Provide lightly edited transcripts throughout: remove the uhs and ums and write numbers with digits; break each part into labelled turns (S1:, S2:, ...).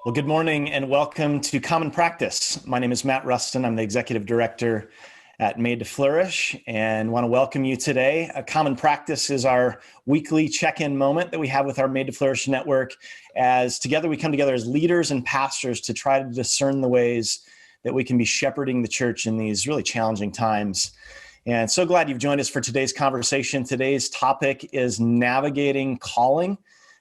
S1: Well, good morning and welcome to Common Practice. My name is Matt Rustin. I'm the Executive Director at Made to Flourish and want to welcome you today. Common Practice is our weekly check-in moment that we have with our Made to Flourish network as together we come together as leaders and pastors to try to discern the ways that we can be shepherding the church in these really challenging times. And so glad you've joined us for today's conversation. Today's topic is navigating calling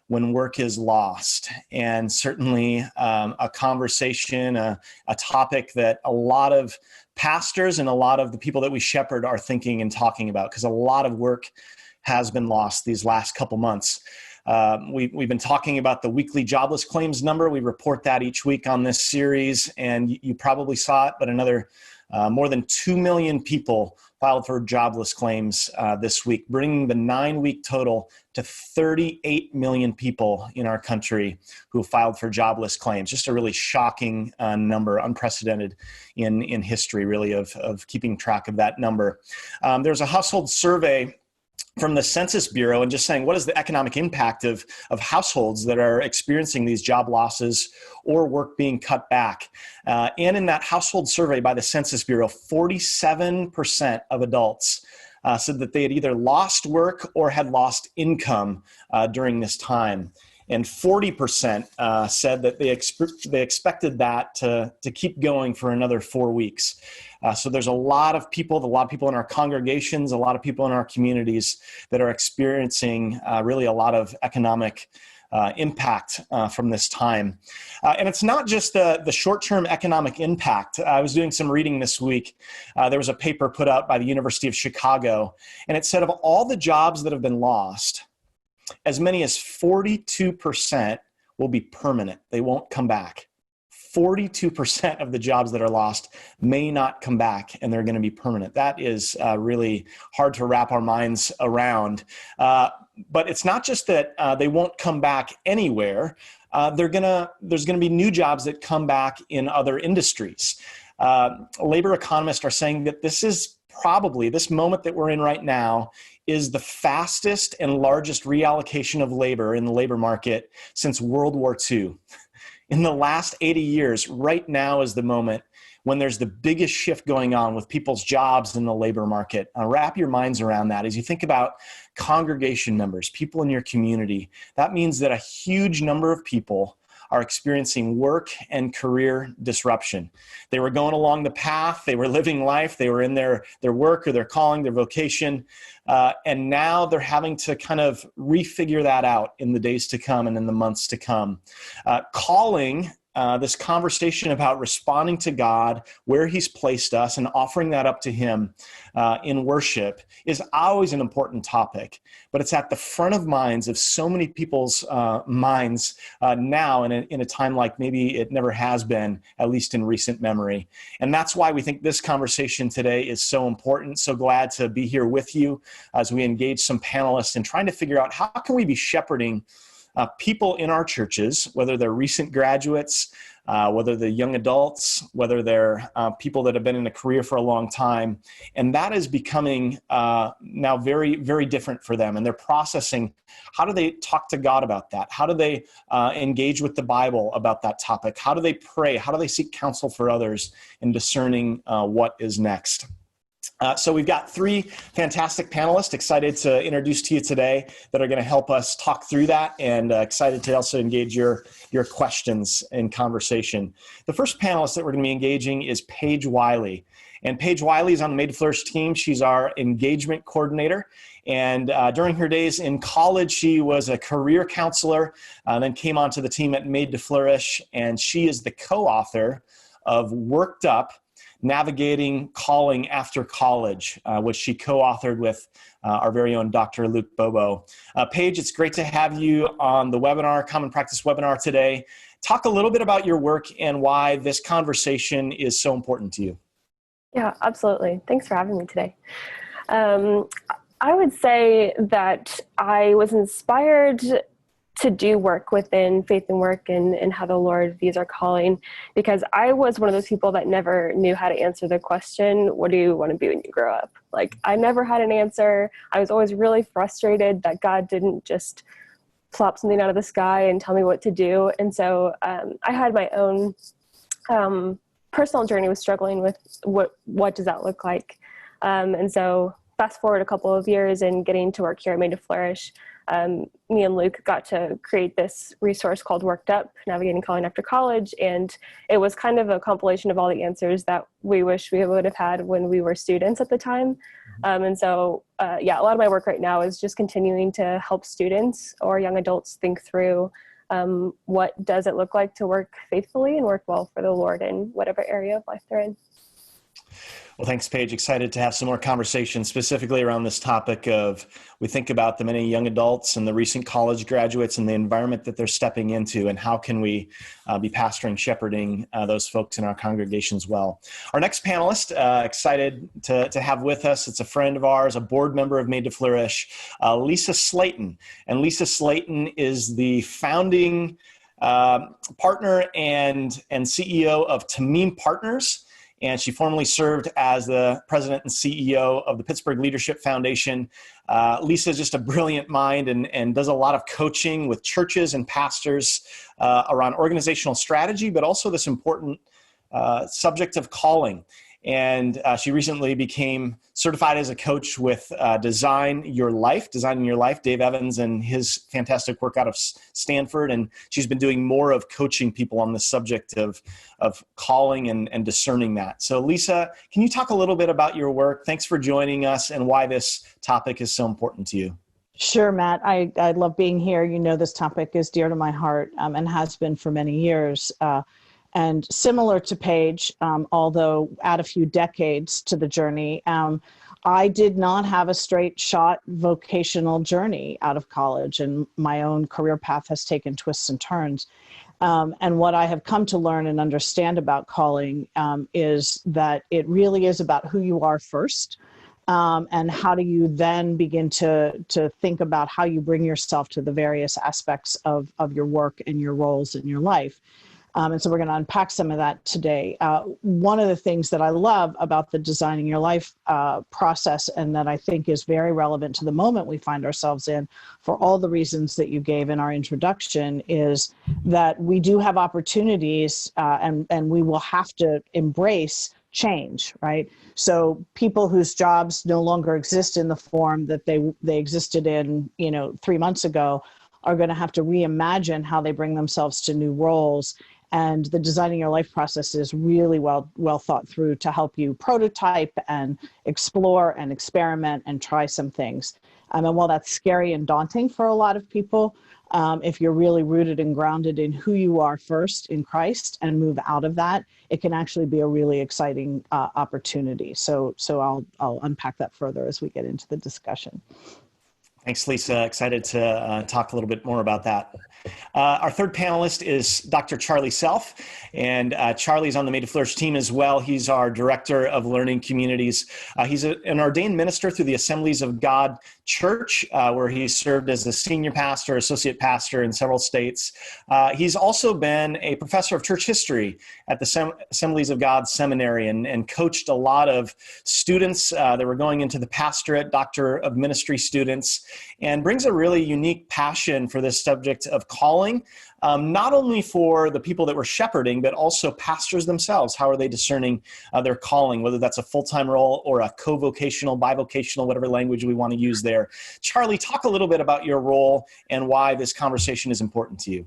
S1: when work is lost, and certainly a conversation, a topic that a lot of pastors and a lot of the people that we shepherd are thinking and talking about, because a lot of work has been lost these last couple months. We've been talking about the weekly jobless claims number. We report that each week on this series, and you probably saw it, but another more than 2 million people filed for jobless claims this week, bringing the 9-week total to 38 million people in our country who filed for jobless claims. Just a really shocking number, unprecedented in history, really, of keeping track of that number. There's a household survey from the Census Bureau and just saying, what is the economic impact of households that are experiencing these job losses or work being cut back? And in that household survey by the Census Bureau, 47% of adults said that they had either lost work or had lost income during this time. And 40% said that they expected that to keep going for another 4 weeks. So there's a lot of people in our congregations, a lot of people in our communities that are experiencing really a lot of economic impact from this time. And it's not just the short-term economic impact. I was doing some reading this week. There was a paper put out by the University of Chicago, and it said of all the jobs that have been lost, as many as 42% will be permanent. They won't come back. 42% of the jobs that are lost may not come back, and they're going to be permanent. That is really hard to wrap our minds around. But it's not just that they won't come back anywhere. There's going to be new jobs that come back in other industries. Labor economists are saying that this moment that we're in right now is the fastest and largest reallocation of labor in the labor market since World War II. In the last 80 years, right now is the moment when there's the biggest shift going on with people's jobs in the labor market. Wrap your minds around that. As you think about congregation members, people in your community, that means that a huge number of people are experiencing work and career disruption. They were going along the path, they were living life, they were in their work or their calling, their vocation, and now they're having to kind of refigure that out in the days to come and in the months to come. Calling, this conversation about responding to God, where He's placed us, and offering that up to Him in worship is always an important topic. But it's at the front of minds of so many people's minds now in a time like maybe it never has been, at least in recent memory. And that's why we think this conversation today is so important. So glad to be here with you as we engage some panelists in trying to figure out how can we be shepherding people in our churches, whether they're recent graduates, whether they're young adults, whether they're people that have been in a career for a long time. And that is becoming now very, very different for them. And they're processing, how do they talk to God about that? How do they engage with the Bible about that topic? How do they pray? How do they seek counsel for others in discerning what is next? So we've got 3 fantastic panelists excited to introduce to you today that are going to help us talk through that, and excited to also engage your questions and conversation. The first panelist that we're going to be engaging is Paige Wiley. And Paige Wiley is on the Made to Flourish team. She's our engagement coordinator. And during her days in college, she was a career counselor, then came onto the team at Made to Flourish. And she is the co-author of Worked Up, Navigating Calling After College, which she co-authored with our very own Dr. Luke Bobo. Paige, it's great to have you on the webinar, Common Practice webinar today. Talk a little bit about your work and why this conversation is so important to you.
S2: Yeah, absolutely. Thanks for having me today. I would say that I was inspired to do work within faith and work and how the Lord views our calling, because I was one of those people that never knew how to answer the question, what do you want to be when you grow up? Like, I never had an answer. I was always really frustrated that God didn't just plop something out of the sky and tell me what to do. And so I had my own personal journey with struggling with what does that look like. And so fast forward a couple of years and getting to work here at Made to Flourish, me and Luke got to create this resource called Worked Up, Navigating Calling After College. And it was kind of a compilation of all the answers that we wish we would have had when we were students at the time. And so, a lot of my work right now is just continuing to help students or young adults think through what does it look like to work faithfully and work well for the Lord in whatever area of life they're in.
S1: Well, thanks, Paige. Excited to have some more conversation specifically around this topic of, we think about the many young adults and the recent college graduates and the environment that they're stepping into, and how can we be pastoring, shepherding those folks in our congregations well. Our next panelist, excited to have with us, it's a friend of ours, a board member of Made to Flourish, Lisa Slayton. And Lisa Slayton is the founding partner and CEO of Tamim Partners. And she formerly served as the president and CEO of the Pittsburgh Leadership Foundation. Lisa is just a brilliant mind and does a lot of coaching with churches and pastors around organizational strategy, but also this important subject of calling. And she recently became certified as a coach with Designing Your Life, Dave Evans and his fantastic work out of Stanford. And she's been doing more of coaching people on the subject of calling and discerning that. So Lisa, can you talk a little bit about your work? Thanks for joining us and why this topic is so important to you.
S3: Sure, Matt. I love being here. You know, this topic is dear to my heart and has been for many years. And similar to Paige, although add a few decades to the journey, I did not have a straight shot vocational journey out of college, and my own career path has taken twists and turns. And what I have come to learn and understand about calling is that it really is about who you are first, and how do you then begin to think about how you bring yourself to the various aspects of your work and your roles in your life. And so we're going to unpack some of that today. One of the things that I love about the Designing Your Life process, and that I think is very relevant to the moment we find ourselves in, for all the reasons that you gave in our introduction, is that we do have opportunities and we will have to embrace change, right? So people whose jobs no longer exist in the form that they existed in, 3 months ago, are going to have to reimagine how they bring themselves to new roles. And the Designing Your Life process is really well thought through to help you prototype and explore and experiment and try some things. And while that's scary and daunting for a lot of people, if you're really rooted and grounded in who you are first in Christ and move out of that, it can actually be a really exciting opportunity. So I'll unpack that further as we get into the discussion.
S1: Thanks, Lisa. Excited to talk a little bit more about that. Our third panelist is Dr. Charlie Self, and Charlie's on the Made to Flourish team as well. He's our Director of Learning Communities. He's an ordained minister through the Assemblies of God Church, where he served as the senior pastor, associate pastor in several states. He's also been a professor of church history at the Assemblies of God Seminary and coached a lot of students that were going into the pastorate, doctor of ministry students, and brings a really unique passion for this subject of calling, not only for the people that we're shepherding, but also pastors themselves. How are they discerning their calling, whether that's a full-time role or a co-vocational, bivocational, whatever language we want to use there. Charlie, talk a little bit about your role and why this conversation is important to you.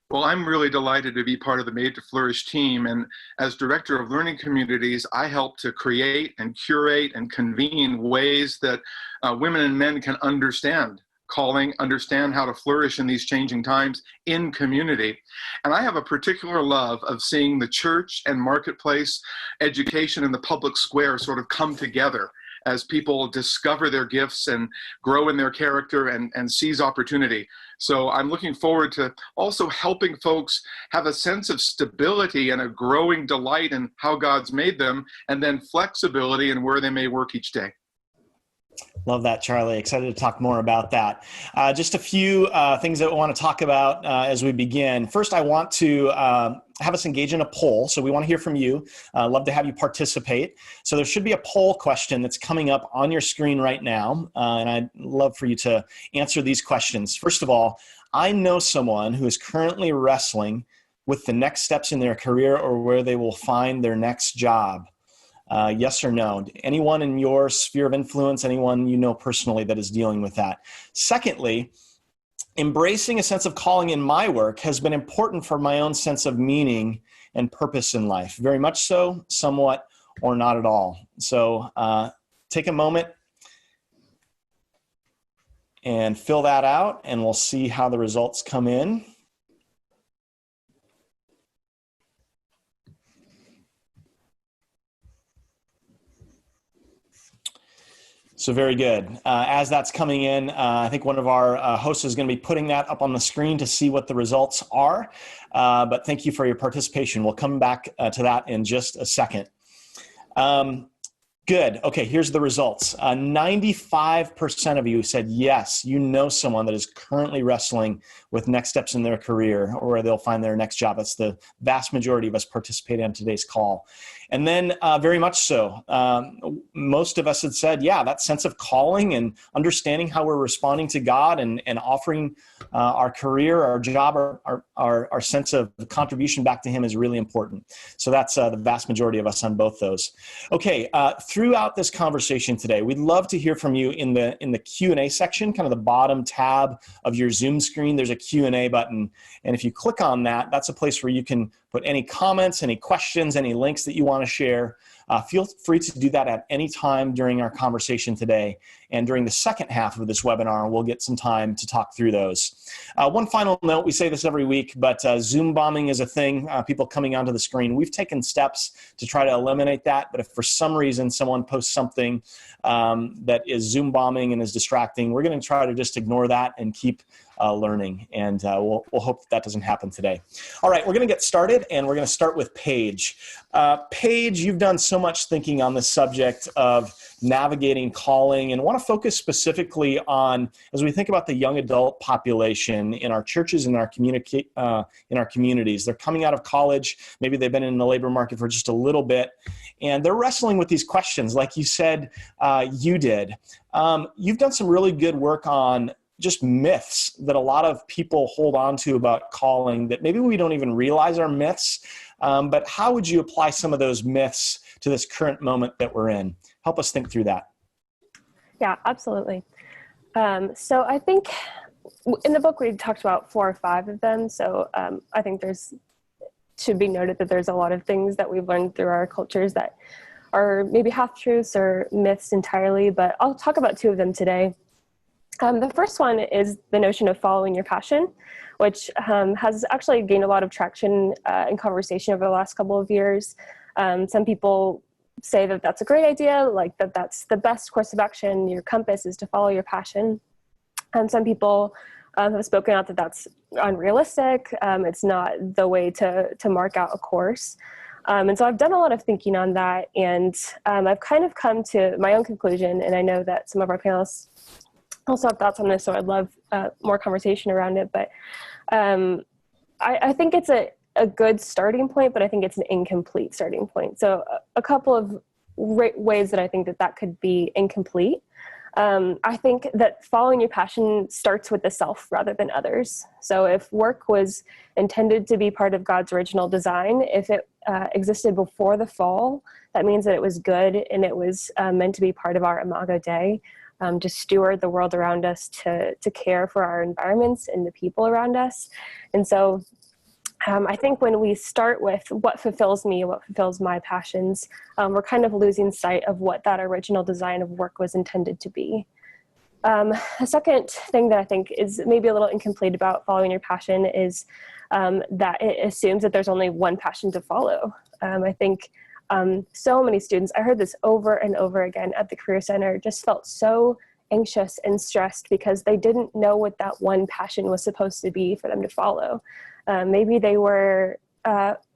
S4: Well, I'm really delighted to be part of the Made to Flourish team. And as Director of Learning Communities, I help to create and curate and convene ways that women and men can understand calling, understand how to flourish in these changing times in community. And I have a particular love of seeing the church and marketplace, education, and the public square sort of come together as people discover their gifts and grow in their character and seize opportunity. So I'm looking forward to also helping folks have a sense of stability and a growing delight in how God's made them, and then flexibility in where they may work each day.
S1: Love that, Charlie. Excited to talk more about that. Just a few things that we want to talk about as we begin. First, I want to have us engage in a poll. So we want to hear from you. Love to have you participate. So there should be a poll question that's coming up on your screen right now. And I'd love for you to answer these questions. First of all, I know someone who is currently wrestling with the next steps in their career or where they will find their next job. Yes or no? Anyone in your sphere of influence, anyone you know personally that is dealing with that? Secondly, embracing a sense of calling in my work has been important for my own sense of meaning and purpose in life. Very much so, somewhat, or not at all. So take a moment and fill that out, and we'll see how the results come in. So very good. As that's coming in, I think one of our hosts is going to be putting that up on the screen to see what the results are. But thank you for your participation. We'll come back to that in just a second. Good. Okay, here's the results. 95% of you said yes, you know someone that is currently wrestling with next steps in their career or where they'll find their next job. That's the vast majority of us participating on today's call. And then very much so, most of us had said, yeah, that sense of calling and understanding how we're responding to God and offering our career, our job, our sense of contribution back to Him is really important. So that's the vast majority of us on both those. Okay, throughout this conversation today, we'd love to hear from you in the Q&A section, kind of the bottom tab of your Zoom screen. There's a Q&A button. And if you click on that, that's a place where you can put any comments, any questions, any links that you want to share. Feel free to do that at any time during our conversation today. And during the second half of this webinar, we'll get some time to talk through those. One final note, we say this every week, but Zoom bombing is a thing, people coming onto the screen. We've taken steps to try to eliminate that, but if for some reason someone posts something that is Zoom bombing and is distracting, we're going to try to just ignore that and keep learning, and we'll hope that doesn't happen today. All right, we're going to get started, and we're going to start with Paige. Paige, you've done so much thinking on the subject of navigating calling, and want to focus specifically on, as we think about the young adult population in our churches and in our communities. They're coming out of college, maybe they've been in the labor market for just a little bit, and they're wrestling with these questions, like you said you did. You've done some really good work on just myths that a lot of people hold on to about calling that maybe we don't even realize are myths. But how would you apply some of those myths to this current moment that we're in? Help us think through that.
S2: Yeah, absolutely. So I think in the book, we talked about 4 or 5 of them. So I think should be noted that there's a lot of things that we've learned through our cultures that are maybe half-truths or myths entirely, but I'll talk about 2 of them today. The first one is the notion of following your passion, which has actually gained a lot of traction in conversation over the last couple of years. Some people say that that's a great idea, like that's the best course of action. Your compass is to follow your passion. Some people have spoken out that that's unrealistic. It's not the way to mark out a course. And so I've done a lot of thinking on that, and I've kind of come to my own conclusion, and I know that some of our panelists also have thoughts on this, so I'd love more conversation around it. But I think it's a good starting point, but I think it's an incomplete starting point. So a couple of ways that I think that could be incomplete. I think that following your passion starts with the self rather than others. So if work was intended to be part of God's original design, if it existed before the fall, that means that it was good and it was meant to be part of our Imago Dei. To steward the world around us, to care for our environments and the people around us. And so I think when we start with what fulfills me, what fulfills my passions, we're kind of losing sight of what that original design of work was intended to be. A second thing that I think is maybe a little incomplete about following your passion is that it assumes that there's only one passion to follow. I think so many students, I heard this over and over again at the Career Center, just felt so anxious and stressed because they didn't know what that one passion was supposed to be for them to follow. Maybe they were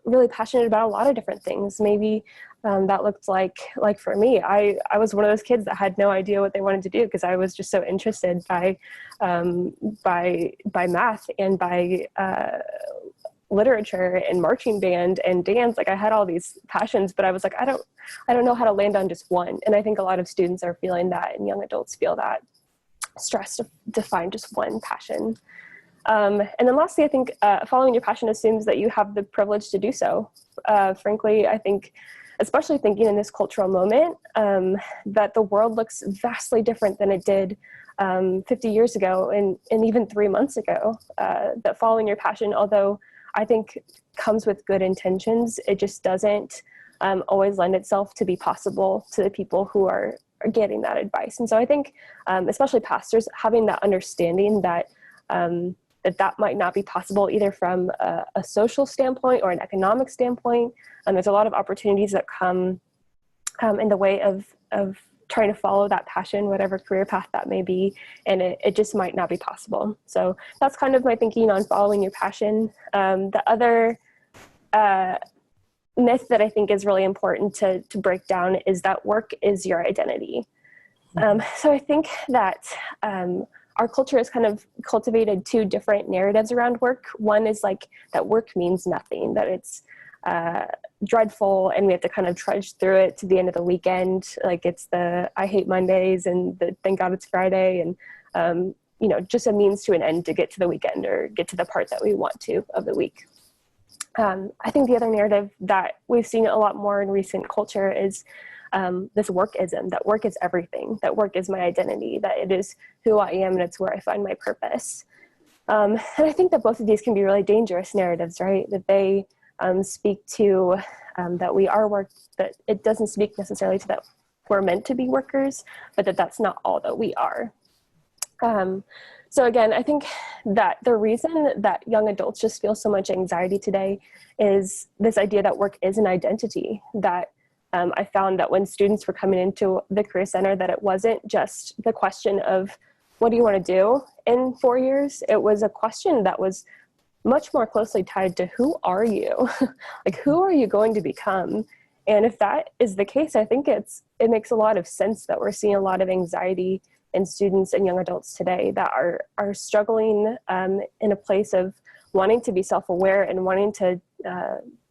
S2: really passionate about a lot of different things. Maybe that looked like for me. I was one of those kids that had no idea what they wanted to do because I was just so interested by math and by literature and marching band and dance. Like I had all these passions, but I was like, I don't know how to land on just one. And I think a lot of students are feeling that, and young adults feel that stress to find just one passion. And then lastly, I think following your passion assumes that you have the privilege to do so. Frankly, I think, especially thinking in this cultural moment, that the world looks vastly different than it did 50 years ago and even 3 months ago. That following your passion, although I think comes with good intentions, it just doesn't always lend itself to be possible to the people who are getting that advice. And so I think, especially pastors, having that understanding that that might not be possible either from a social standpoint or an economic standpoint. There's a lot of opportunities that come in the way of trying to follow that passion, whatever career path that may be, and it just might not be possible. So that's kind of my thinking on following your passion. The other myth that I think is really important to break down is that work is your identity. So I think that our culture has kind of cultivated two different narratives around work. One is like that work means nothing, that it's dreadful and we have to kind of trudge through it to the end of the weekend. Like it's the I hate Mondays and the thank God it's Friday, and just a means to an end to get to the weekend or get to the part that we want to of the week. I think the other narrative that we've seen a lot more in recent culture is this workism, that work is everything, that work is my identity, that it is who I am and it's where I find my purpose. And I think that both of these can be really dangerous narratives, right? That they speak to that we are work, that it doesn't speak necessarily to that we're meant to be workers, but that's not all that we are. So again, I think that the reason that young adults just feel so much anxiety today is this idea that work is an identity. That I found that when students were coming into the Career Center, that it wasn't just the question of what do you want to do in 4 years? It was a question that was much more closely tied to who are you? Like, who are you going to become? And if that is the case, I think it makes a lot of sense that we're seeing a lot of anxiety in students and young adults today that are struggling in a place of wanting to be self-aware and wanting to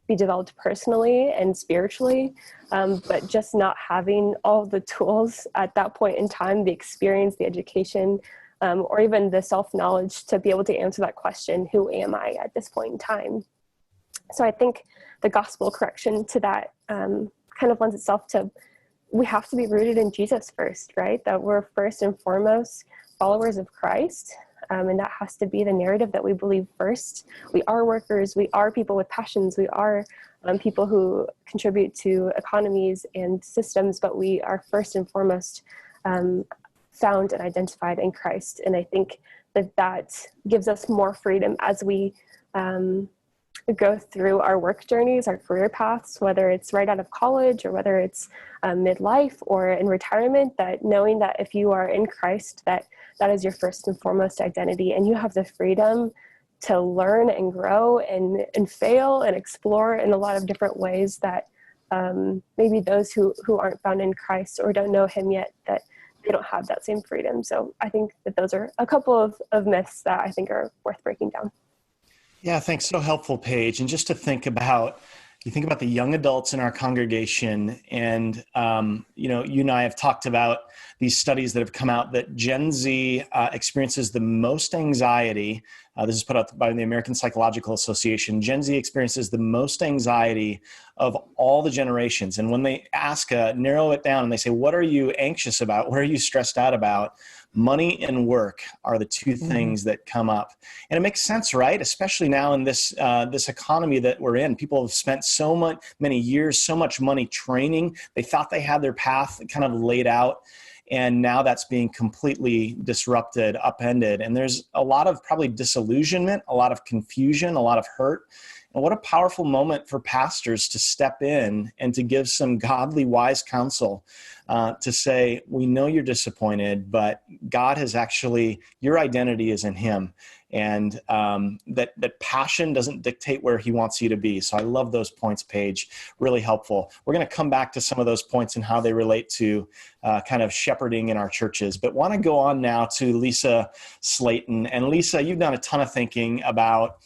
S2: be developed personally and spiritually, but just not having all the tools at that point in time, the experience, the education, or even the self-knowledge to be able to answer that question, who am I at this point in time? So I think the gospel correction to that kind of lends itself to, we have to be rooted in Jesus first, right? That we're first and foremost followers of Christ. And that has to be the narrative that we believe first. We are workers. We are people with passions. We are people who contribute to economies and systems, but we are first and foremost found and identified in Christ. And I think that gives us more freedom as we go through our work journeys, our career paths, whether it's right out of college or whether it's midlife or in retirement, that knowing that if you are in Christ, that is your first and foremost identity, and you have the freedom to learn and grow and fail and explore in a lot of different ways that maybe those who aren't found in Christ or don't know him yet, that they don't have that same freedom. So I think that those are a couple of myths that I think are worth breaking down.
S1: Yeah, thanks. So helpful, Paige. And just to think about, you think about the young adults in our congregation, and you and I have talked about these studies that have come out that Gen Z experiences the most anxiety. This is put out by the American Psychological Association. Gen Z experiences the most anxiety of all the generations. And when they ask, narrow it down, and they say, what are you anxious about? What are you stressed out about? Money and work are the two things that come up. And it makes sense, right? Especially now in this economy that we're in. People have spent many years, so much money training. They thought they had their path kind of laid out. And now that's being completely disrupted, upended. And there's a lot of probably disillusionment, a lot of confusion, a lot of hurt. And what a powerful moment for pastors to step in and to give some godly, wise counsel to say, we know you're disappointed, but God has actually, your identity is in him. and that passion doesn't dictate where he wants you to be. So I love those points, Paige. Really helpful. We're going to come back to some of those points and how they relate to kind of shepherding in our churches. But want to go on now to Lisa Slayton. And Lisa, you've done a ton of thinking about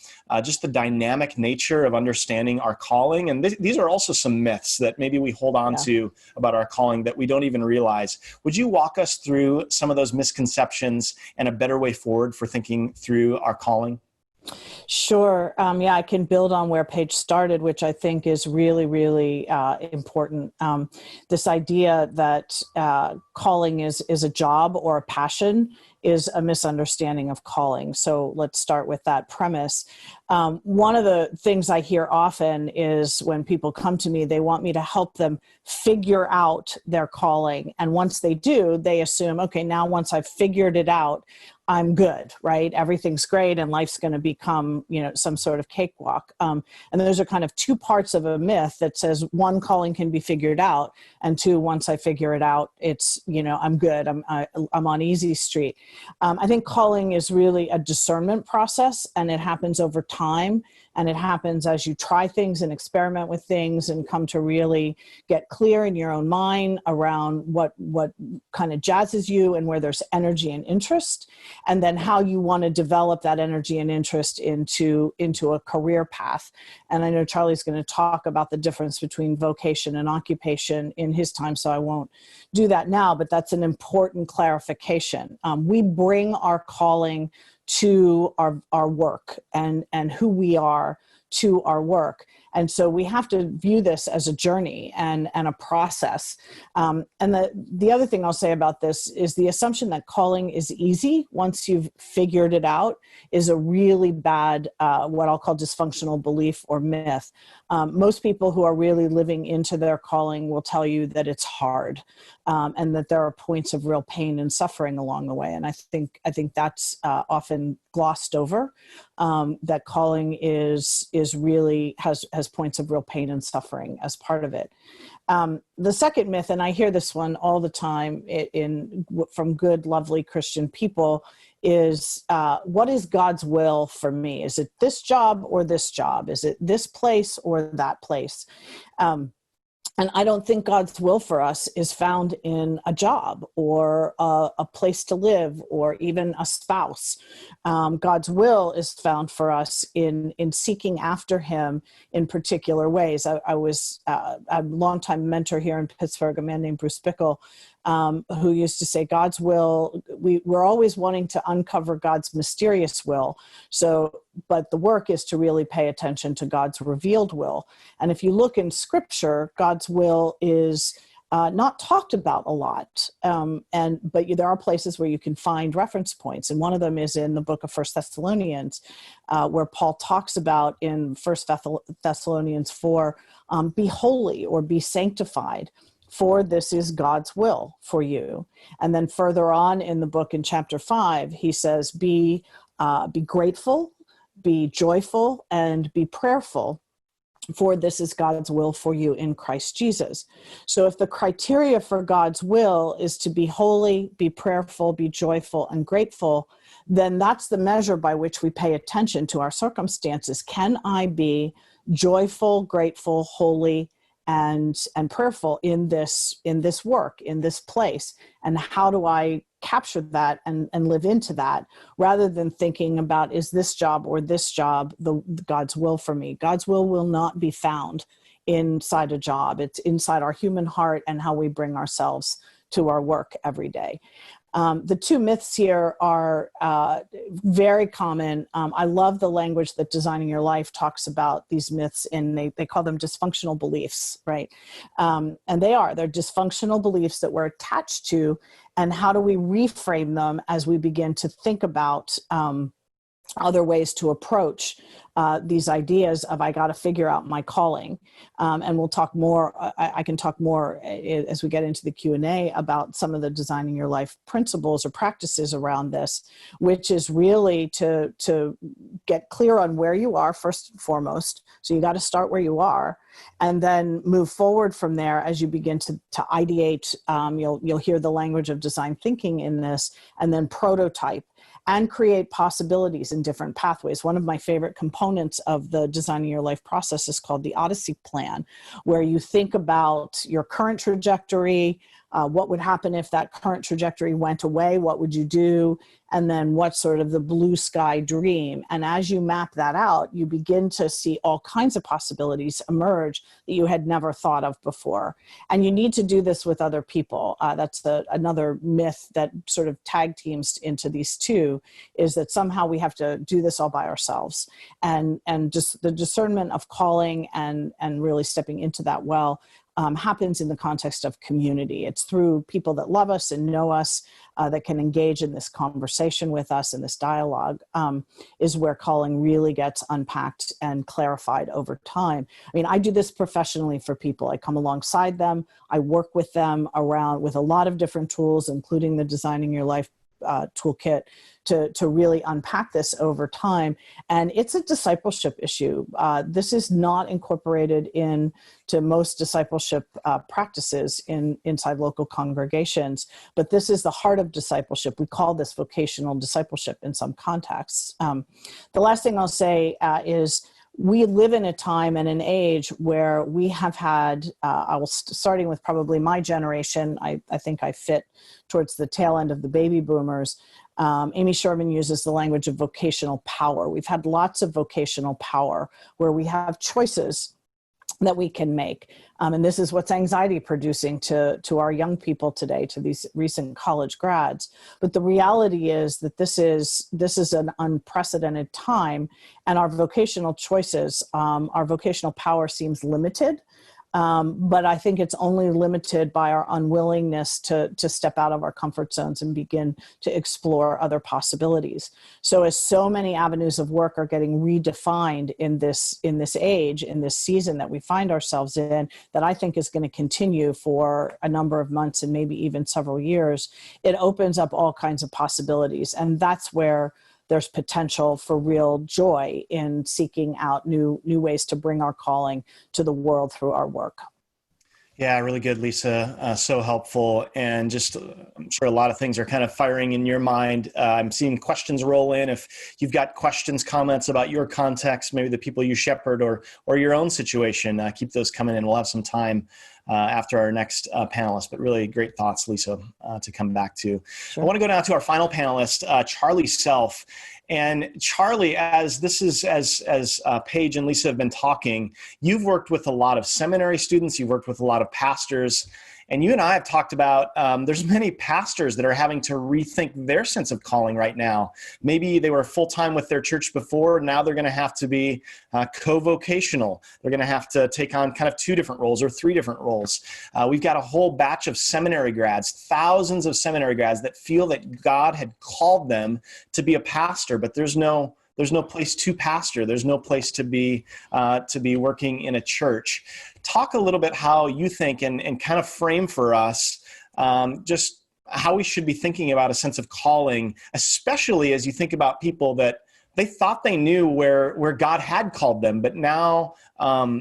S1: just the dynamic nature of understanding our calling. And these are also some myths that maybe we hold on to about our calling that we don't even realize. Would you walk us through some of those misconceptions and a better way forward for thinking through our calling?
S3: Sure. Yeah, I can build on where Paige started, which I think is really, really important. This idea that calling is a job or a passion is a misunderstanding of calling. So let's start with that premise. One of the things I hear often is when people come to me, they want me to help them figure out their calling. And once they do, they assume, okay, now once I've figured it out, I'm good, right? Everything's great and life's going to become, some sort of cakewalk. And those are kind of two parts of a myth that says one, calling can be figured out, and two, once I figure it out, it's, I'm good. I'm on easy street. I think calling is really a discernment process, and it happens over time. And it happens as you try things and experiment with things and come to really get clear in your own mind around what kind of jazzes you and where there's energy and interest, and then how you want to develop that energy and interest into a career path. And I know Charlie's going to talk about the difference between vocation and occupation in his time, so I won't do that now, but that's an important clarification. We bring our calling to our work and who we are to our work. And so we have to view this as a journey and a process. And the other thing I'll say about this is the assumption that calling is easy once you've figured it out is a really bad, what I'll call dysfunctional belief or myth. Most people who are really living into their calling will tell you that it's hard, and that there are points of real pain and suffering along the way. And I think that's often glossed over, that calling is really has points of real pain and suffering as part of it. The second myth, and I hear this one all the time from good, lovely Christian people, is what is God's will for me? Is it this job or this job? Is it this place or that place? And I don't think God's will for us is found in a job or a place to live or even a spouse. God's will is found for us in seeking after him in particular ways. I was a longtime mentor here in Pittsburgh, a man named Bruce Bickle, who used to say God's will, we're always wanting to uncover God's mysterious will. But the work is to really pay attention to God's revealed will. And if you look in scripture, God's will is not talked about a lot. But there are places where you can find reference points. And one of them is in the book of 1 Thessalonians, where Paul talks about in 1 Thessalonians 4, be holy or be sanctified, for this is God's will for you. And then further on in the book in chapter 5, he says, be grateful, be joyful, and be prayerful, for this is God's will for you in Christ Jesus. So if the criteria for God's will is to be holy, be prayerful, be joyful, and grateful, then that's the measure by which we pay attention to our circumstances. Can I be joyful, grateful, holy, and prayerful in this work, in this place? And how do I capture that and live into that, rather than thinking about, is this job or this job God's will for me? God's will not be found inside a job. It's inside our human heart and how we bring ourselves to our work every day. The two myths here are very common. I love the language that Designing Your Life talks about these myths, and they call them dysfunctional beliefs, right? And they're dysfunctional beliefs that we're attached to, and how do we reframe them as we begin to think about other ways to approach these ideas of, I got to figure out my calling. And we'll talk more, I can talk more as we get into the Q&A about some of the Designing Your Life principles or practices around this, which is really to get clear on where you are first and foremost. So you got to start where you are, and then move forward from there as you begin to ideate. You'll hear the language of design thinking in this, and then prototype. and create possibilities in different pathways. One of my favorite components of the Designing Your Life process is called the Odyssey Plan, where you think about your current trajectory, what would happen if that current trajectory went away, what would you do, and then what's sort of the blue sky dream. And as you map that out, you begin to see all kinds of possibilities emerge that you had never thought of before. And you need to do this with other people. That's another myth that sort of tag teams into these two, is that somehow we have to do this all by ourselves. And just the discernment of calling and really stepping into that well happens in the context of community. It's through people that love us and know us, that can engage in this conversation with us, and this dialogue is where calling really gets unpacked and clarified over time. I mean, I do this professionally for people. I come alongside them. I work with them around with a lot of different tools, including the Designing Your Life toolkit, to really unpack this over time. And it's a discipleship issue. This is not incorporated into most discipleship practices inside local congregations, but this is the heart of discipleship. We call this vocational discipleship in some contexts. The last thing I'll say is we live in a time and an age where we have had, starting with probably my generation, I think I fit towards the tail end of the baby boomers. Amy Sherman uses the language of vocational power. We've had lots of vocational power where we have choices that we can make. And this is what's anxiety producing to our young people today, to these recent college grads. But the reality is that this is an unprecedented time, and our vocational choices, our vocational power seems limited. But I think it's only limited by our unwillingness to step out of our comfort zones and begin to explore other possibilities. So as so many avenues of work are getting redefined in this age, in this season that we find ourselves in, that I think is going to continue for a number of months and maybe even several years, it opens up all kinds of possibilities. And that's where there's potential for real joy in seeking out new ways to bring our calling to the world through our work.
S1: Yeah, really good, Lisa. So helpful. And just, I'm sure a lot of things are kind of firing in your mind. I'm seeing questions roll in. If you've got questions, comments about your context, maybe the people you shepherd or your own situation, keep those coming in. We'll have some time after our next panelist, but really great thoughts, Lisa, to come back to. Sure. I want to go now to our final panelist, Charlie Self. And Charlie, as Paige and Lisa have been talking, you've worked with a lot of seminary students, you've worked with a lot of pastors, and you and I have talked about there's many pastors that are having to rethink their sense of calling right now. Maybe they were full-time with their church before, now they're going to have to be co-vocational. They're going to have to take on kind of 2 different roles or 3 different roles. We've got a whole batch of seminary grads, thousands of seminary grads that feel that God had called them to be a pastor, but there's no place to pastor. There's no place to be working in a church. Talk a little bit how you think and kind of frame for us just how we should be thinking about a sense of calling, especially as you think about people that they thought they knew where God had called them, but now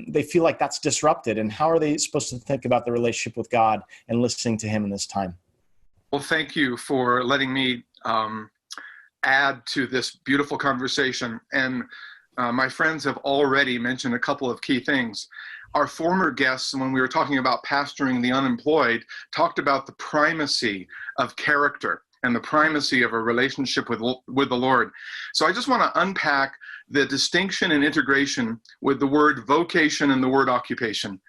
S1: they feel like that's disrupted. And how are they supposed to think about the relationship with God and listening to Him in this time?
S4: Well, thank you for letting me add to this beautiful conversation. And my friends have already mentioned a couple of key things. Our former guests, when we were talking about pastoring the unemployed, talked about the primacy of character and the primacy of a relationship with the Lord. So I just want to unpack the distinction and integration with the word vocation and the word occupation.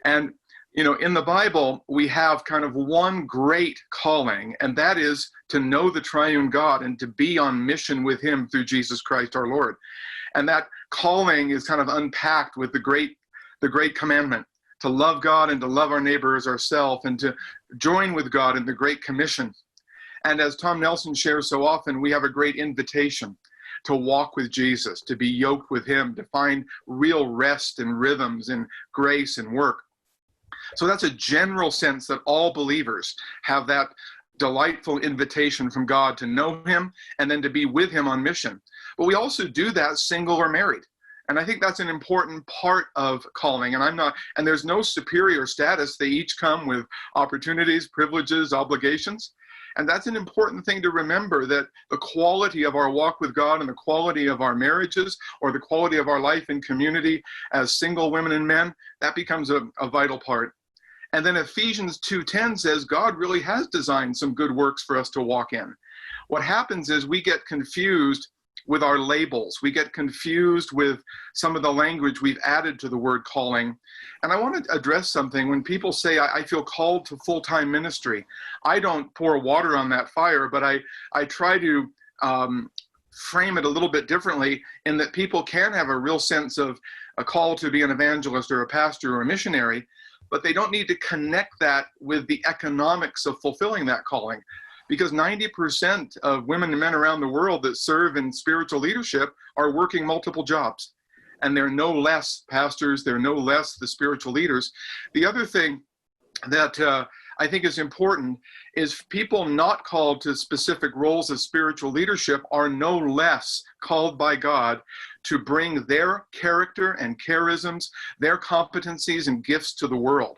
S4: And in the Bible, we have kind of one great calling, and that is to know the triune God and to be on mission with Him through Jesus Christ our Lord. And that calling is kind of unpacked with the great commandment to love God and to love our neighbor as ourselves and to join with God in the Great Commission. And as Tom Nelson shares so often, we have a great invitation to walk with Jesus, to be yoked with Him, to find real rest and rhythms and grace and work. So that's a general sense that all believers have that delightful invitation from God to know Him and then to be with Him on mission. But we also do that single or married. And I think that's an important part of calling. And there's no superior status. They each come with opportunities, privileges, obligations. And that's an important thing to remember, that the quality of our walk with God and the quality of our marriages or the quality of our life in community as single women and men, that becomes a vital part. And then Ephesians 2:10 says God really has designed some good works for us to walk in. What happens is we get confused with our labels. We get confused with some of the language we've added to the word calling. And I want to address something. When people say, I feel called to full-time ministry, I don't pour water on that fire, but I try to frame it a little bit differently, in that people can have a real sense of a call to be an evangelist or a pastor or a missionary, but they don't need to connect that with the economics of fulfilling that calling. Because 90% of women and men around the world that serve in spiritual leadership are working multiple jobs. And they're no less pastors, they're no less the spiritual leaders. The other thing that I think is important is people not called to specific roles of spiritual leadership are no less called by God to bring their character and charisms, their competencies and gifts to the world.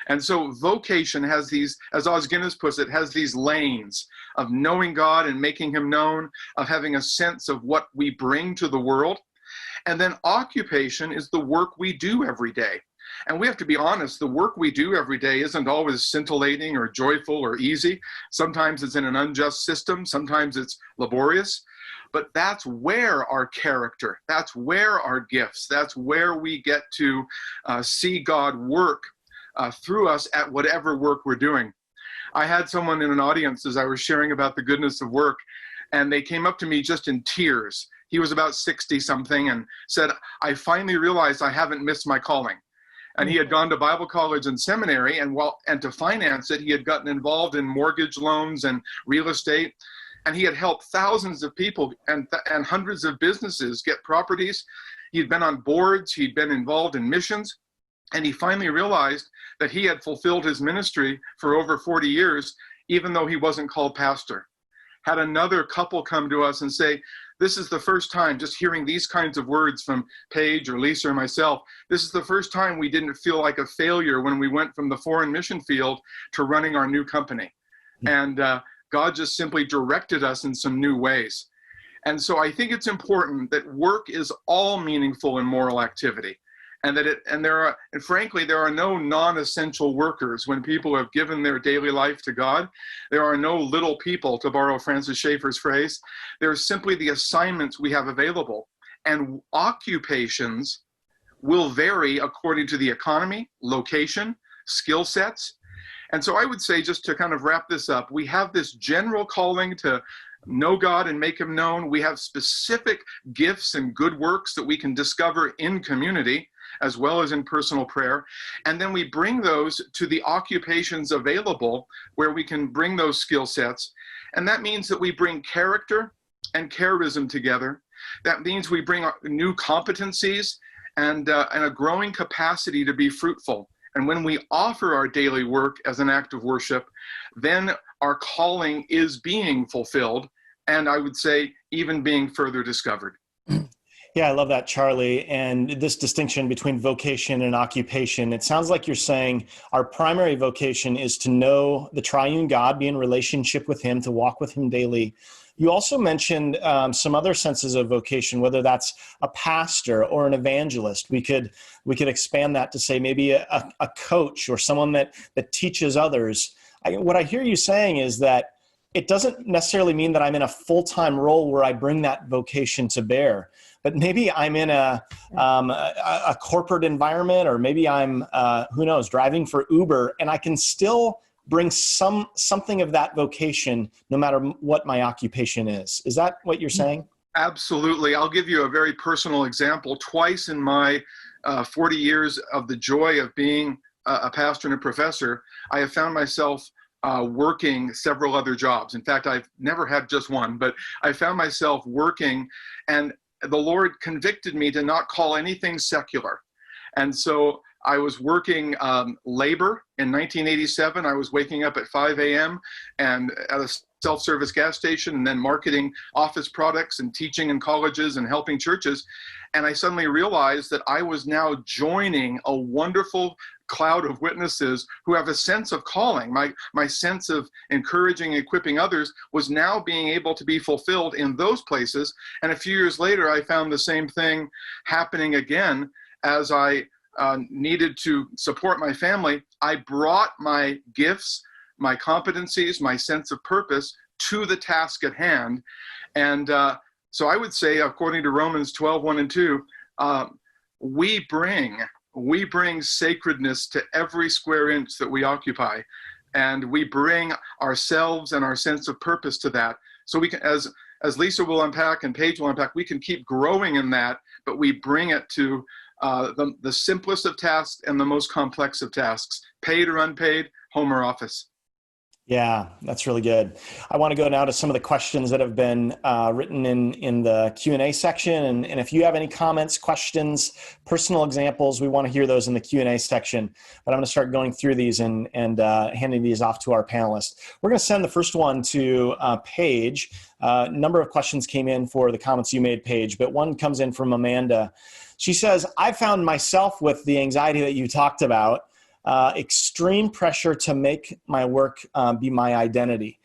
S4: And so vocation has these, as Os Guinness puts it, has these lanes of knowing God and making him known, of having a sense of what we bring to the world. And then occupation is the work we do every day. And we have to be honest, the work we do every day isn't always scintillating or joyful or easy. Sometimes it's in an unjust system, sometimes it's laborious. But that's where our character, that's where our gifts, that's where we get to see God work through us at whatever work we're doing. I had someone in an audience as I was sharing about the goodness of work, and they came up to me just in tears. He was about 60 something and said, I finally realized I haven't missed my calling. And he had gone to Bible college and seminary, and to finance it, he had gotten involved in mortgage loans and real estate. And he had helped thousands of people and hundreds of businesses get properties. He'd been on boards, he'd been involved in missions. And he finally realized that he had fulfilled his ministry for over 40 years, even though he wasn't called pastor. Had another couple come to us and say, this is the first time, just hearing these kinds of words from Paige or Lisa or myself, this is the first time we didn't feel like a failure when we went from the foreign mission field to running our new company. And God just simply directed us in some new ways. And so I think it's important that work is all meaningful and moral activity. And frankly, there are no non-essential workers when people have given their daily life to God. There are no little people, to borrow Francis Schaeffer's phrase. There are simply the assignments we have available. And occupations will vary according to the economy, location, skill sets. And so I would say, just to kind of wrap this up, we have this general calling to know God and make him known. We have specific gifts and good works that we can discover in community, as well as in personal prayer. And then we bring those to the occupations available where we can bring those skill sets. And that means that we bring character and charism together. That means we bring new competencies and a growing capacity to be fruitful. And when we offer our daily work as an act of worship, then our calling is being fulfilled, and I would say even being further discovered.
S1: Yeah, I love that, Charlie. And this distinction between vocation and occupation, it sounds like you're saying our primary vocation is to know the triune God, be in relationship with him, to walk with him daily. You also mentioned some other senses of vocation, whether that's a pastor or an evangelist. We could expand that to say maybe a coach or someone that teaches others. What I hear you saying is that it doesn't necessarily mean that I'm in a full-time role where I bring that vocation to bear, but maybe I'm in a corporate environment, or maybe I'm, who knows, driving for Uber, and I can still bring something of that vocation no matter what my occupation is. Is that what you're saying?
S4: Absolutely. I'll give you a very personal example. Twice in my 40 years of the joy of being a pastor and a professor, I have found myself working several other jobs. In fact, I've never had just one, but I found myself working, and the Lord convicted me to not call anything secular. And so I was working labor in 1987. I was waking up at 5 a.m. and at a self-service gas station and then marketing office products and teaching in colleges and helping churches. And I suddenly realized that I was now joining a wonderful cloud of witnesses who have a sense of calling. My sense of encouraging, equipping others was now being able to be fulfilled in those places. And a few years later, I found the same thing happening again as I needed to support my family. I brought my gifts, my competencies, my sense of purpose to the task at hand. And so I would say, according to Romans 12:1 and 2, we bring sacredness to every square inch that we occupy. And we bring ourselves and our sense of purpose to that. So we can, as Lisa will unpack and Paige will unpack, we can keep growing in that, but we bring it to the simplest of tasks and the most complex of tasks, paid or unpaid, home or office.
S1: Yeah, that's really good. I want to go now to some of the questions that have been written in the Q&A section. And if you have any comments, questions, personal examples, we want to hear those in the Q&A section. But I'm going to start going through these and handing these off to our panelists. We're going to send the first one to Paige. A number of questions came in for the comments you made, Paige, but one comes in from Amanda. She says, I found myself with the anxiety that you talked about, extreme pressure to make my work be my identity.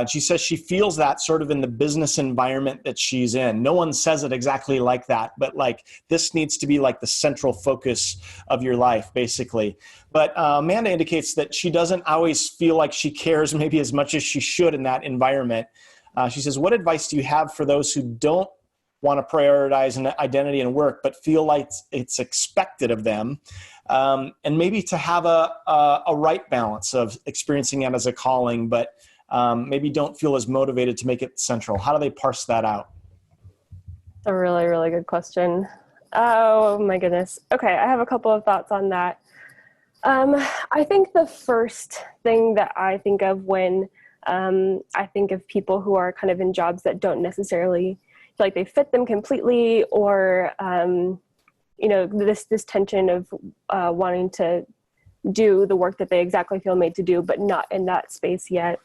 S1: She says she feels that sort of in the business environment that she's in. No one says it exactly like that, but like this needs to be like the central focus of your life, basically. But Amanda indicates that she doesn't always feel like she cares maybe as much as she should in that environment. She says, what advice do you have for those who don't want to prioritize an identity and work, but feel like it's expected of them, and maybe to have a right balance of experiencing it as a calling, but maybe don't feel as motivated to make it central? How do they parse that out?
S2: A really, really good question. Oh my goodness. Okay, I have a couple of thoughts on that. I think the first thing that I think of when I think of people who are kind of in jobs that don't necessarily feel like they fit them completely, or this tension of wanting to do the work that they exactly feel made to do, but not in that space yet.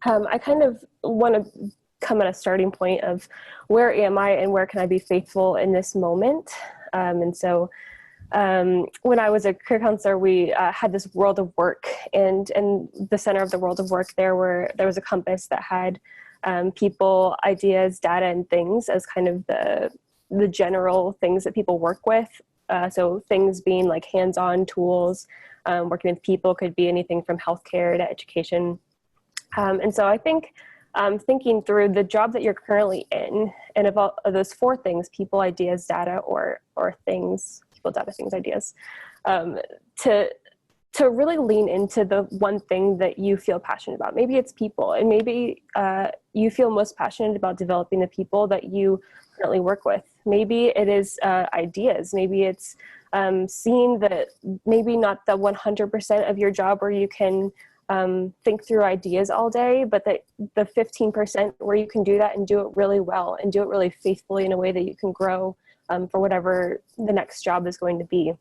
S2: I kind of want to come at a starting point of where am I and where can I be faithful in this moment. And so when I was a career counselor, we had this world of work, and the center of the world of work, there was a compass that had people, ideas, data, and things as kind of the general things that people work with. So things being like hands-on tools, working with people could be anything from healthcare to education. And so I think thinking through the job that you're currently in, and of those four things, people, ideas, data, or things, people, data, things, ideas, to really lean into the one thing that you feel passionate about. Maybe it's people, and maybe you feel most passionate about developing the people that you currently work with. Maybe it is ideas. Maybe it's seeing that maybe not the 100% of your job where you can think through ideas all day, but the 15% where you can do that and do it really well and do it really faithfully in a way that you can grow for whatever the next job is going to be.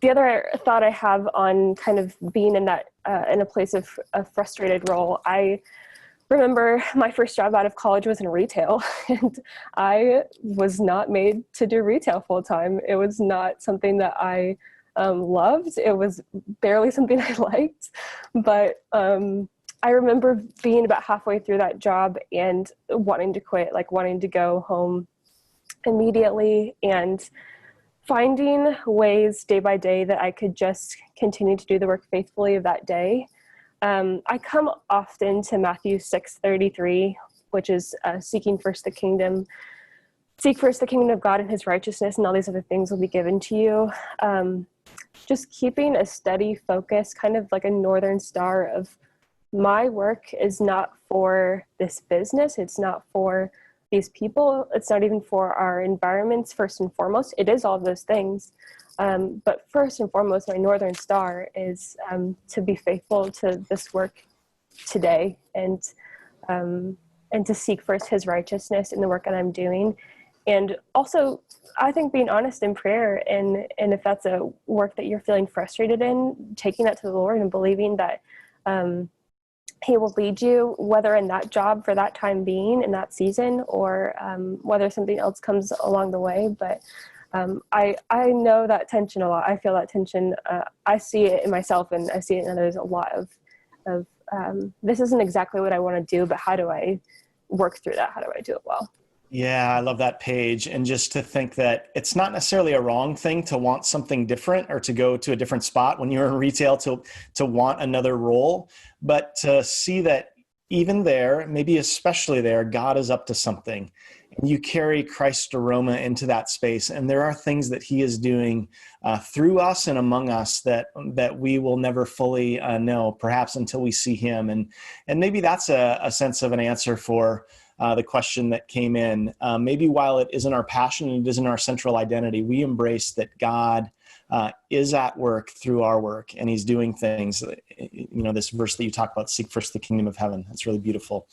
S2: The other thought I have on kind of being in that in a place of a frustrated role, I remember my first job out of college was in retail, and I was not made to do retail full time. It was not something that I loved. It was barely something I liked, but I remember being about halfway through that job and wanting to quit, like wanting to go home immediately, and finding ways day by day that I could just continue to do the work faithfully of that day. I come often to Matthew 6:33, which is seeking first the kingdom. Seek first the kingdom of God and his righteousness, and all these other things will be given to you. Just keeping a steady focus, kind of like a northern star of my work is not for this business. It's not for these people. It's not even for our environments, first and foremost. It is all of those things. But first and foremost, my northern star is to be faithful to this work today, and to seek first his righteousness in the work that I'm doing. And also, I think being honest in prayer, and if that's a work that you're feeling frustrated in, taking that to the Lord and believing that he will lead you, whether in that job for that time being in that season, or whether something else comes along the way. But I know that tension a lot. I feel that tension. I see it in myself, and I see it in others a lot of this isn't exactly what I want to do, but how do I work through that? How do I do it well?
S1: Yeah, I love that, Paige. And just to think that it's not necessarily a wrong thing to want something different or to go to a different spot when you're in retail to want another role, but to see that even there, maybe especially there, God is up to something. And you carry Christ's aroma into that space. And there are things that he is doing through us and among us that we will never fully know, perhaps until we see him. And maybe that's a sense of an answer for the question that came in. Maybe while it isn't our passion and it isn't our central identity, we embrace that God is at work through our work, and he's doing things. This verse that you talk about, seek first the kingdom of heaven. That's really beautiful.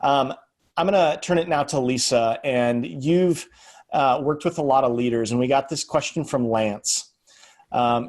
S1: I'm going to turn it now to Lisa, and you've worked with a lot of leaders, and we got this question from Lance.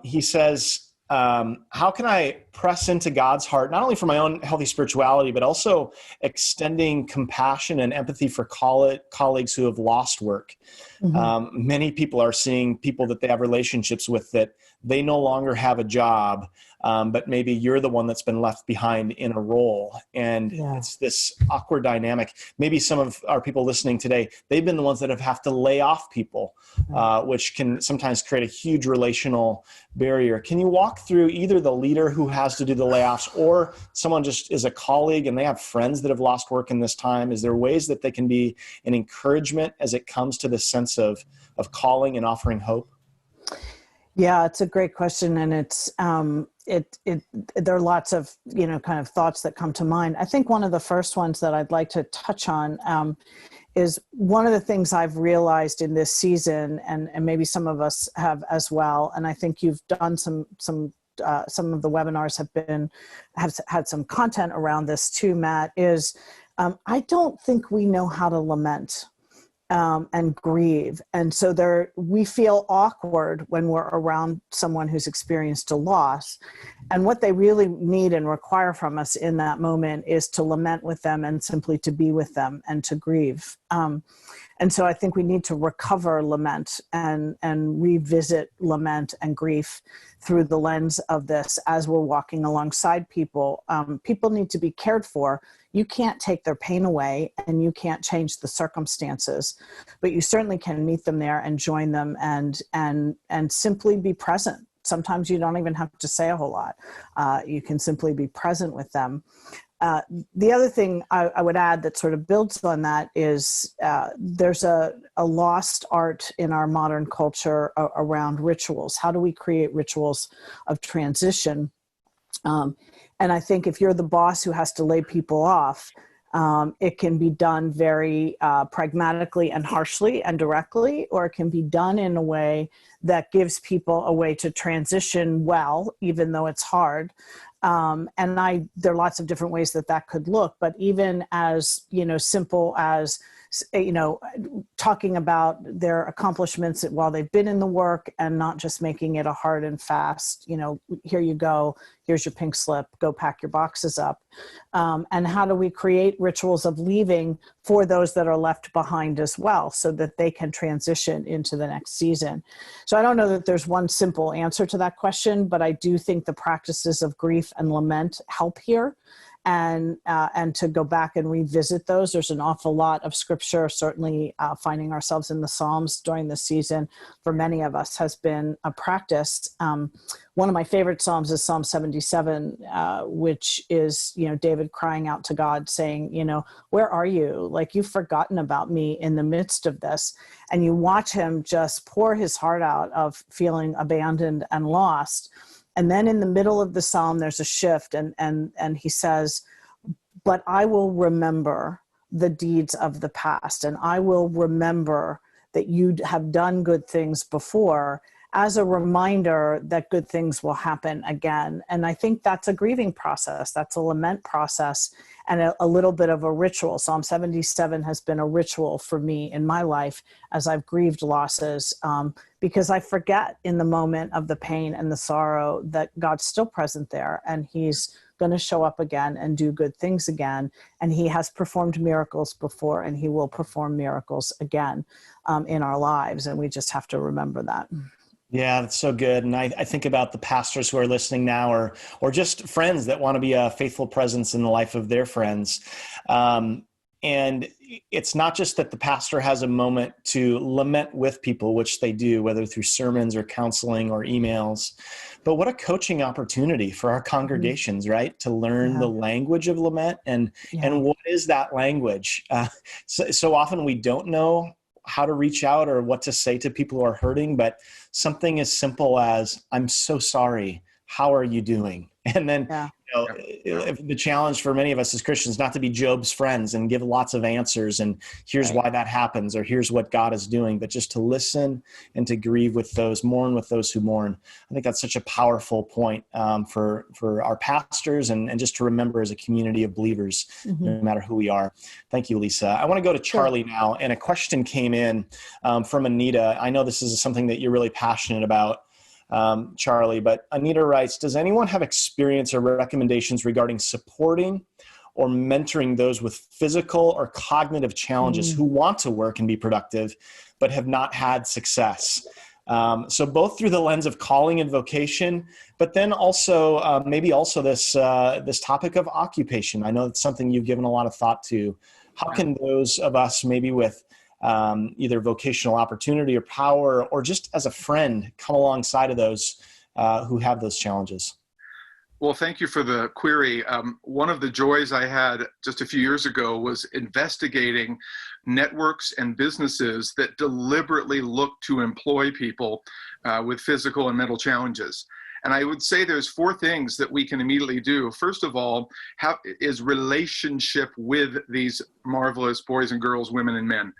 S1: He says, how can I press into God's heart, not only for my own healthy spirituality, but also extending compassion and empathy for colleagues who have lost work? Mm-hmm. Many people are seeing people that they have relationships with that they no longer have a job, but maybe you're the one that's been left behind in a role. And it's this awkward dynamic. Maybe some of our people listening today, they've been the ones that have to lay off people, which can sometimes create a huge relational barrier. Can you walk through either the leader who has to do the layoffs or someone just is a colleague and they have friends that have lost work in this time? Is there ways that they can be an encouragement as it comes to this sense of calling and offering hope?
S3: Yeah, it's a great question. And it's, there are lots of, kind of thoughts that come to mind. I think one of the first ones that I'd like to touch on is one of the things I've realized in this season, and maybe some of us have as well. And I think you've done some of the webinars have had some content around this too, Matt, is I don't think we know how to lament and grieve. And so we feel awkward when we're around someone who's experienced a loss. And what they really need and require from us in that moment is to lament with them and simply to be with them and to grieve. And so I think we need to recover lament and revisit lament and grief through the lens of this as we're walking alongside people. People need to be cared for. You can't take their pain away and you can't change the circumstances, but you certainly can meet them there and join them and simply be present. Sometimes you don't even have to say a whole lot. You can simply be present with them. The other thing I would add that sort of builds on that is there's a lost art in our modern culture around rituals. How do we create rituals of transition? And I think if you're the boss who has to lay people off, it can be done very pragmatically and harshly and directly, or it can be done in a way that gives people a way to transition well, even though it's hard. And there are lots of different ways that could look, but even as, simple as, talking about their accomplishments while they've been in the work and not just making it a hard and fast, here you go, here's your pink slip, go pack your boxes up. And how do we create rituals of leaving for those that are left behind as well, so that they can transition into the next season? So I don't know that there's one simple answer to that question, but I do think the practices of grief and lament help here. And to go back and revisit those. There's an awful lot of scripture, certainly finding ourselves in the Psalms during the season for many of us has been a practice. One of my favorite Psalms is Psalm 77, which is, David crying out to God saying, where are you? Like, you've forgotten about me in the midst of this. And you watch him just pour his heart out of feeling abandoned and lost. And then in the middle of the psalm, there's a shift, and he says, but I will remember the deeds of the past, and I will remember that you have done good things before, as a reminder that good things will happen again. And I think that's a grieving process. That's a lament process and a little bit of a ritual. Psalm 77 has been a ritual for me in my life as I've grieved losses, because I forget in the moment of the pain and the sorrow that God's still present there, and he's going to show up again and do good things again. And he has performed miracles before, and he will perform miracles again in our lives. And we just have to remember that.
S1: Yeah, that's so good. And I think about the pastors who are listening now, or just friends that want to be a faithful presence in the life of their friends. And it's not just that the pastor has a moment to lament with people, which they do, whether through sermons or counseling or emails, but what a coaching opportunity for our congregations, right? To learn the language of lament and what is that language? So often we don't know how to reach out or what to say to people who are hurting, but something as simple as, I'm so sorry. How are you doing? And then the challenge for many of us as Christians, not to be Job's friends and give lots of answers and here's why that happens or here's what God is doing, but just to listen and to grieve with those, mourn with those who mourn. I think that's such a powerful point for our pastors and just to remember as a community of believers, no matter who we are. Thank you, Lisa. I want to go to Charlie now. And a question came in from Anita. I know this is something that you're really passionate about, Charlie, but Anita writes, does anyone have experience or recommendations regarding supporting or mentoring those with physical or cognitive challenges who want to work and be productive, but have not had success? So both through the lens of calling and vocation, but then also maybe also this topic of occupation. I know it's something you've given a lot of thought to. How can those of us maybe with either vocational opportunity or power, or just as a friend, come alongside of those who have those challenges?
S4: Well, thank you for the query. One of the joys I had just a few years ago was investigating networks and businesses that deliberately look to employ people with physical and mental challenges. And I would say there's 4 things that we can immediately do. First of all, is relationship with these marvelous boys and girls, women and men.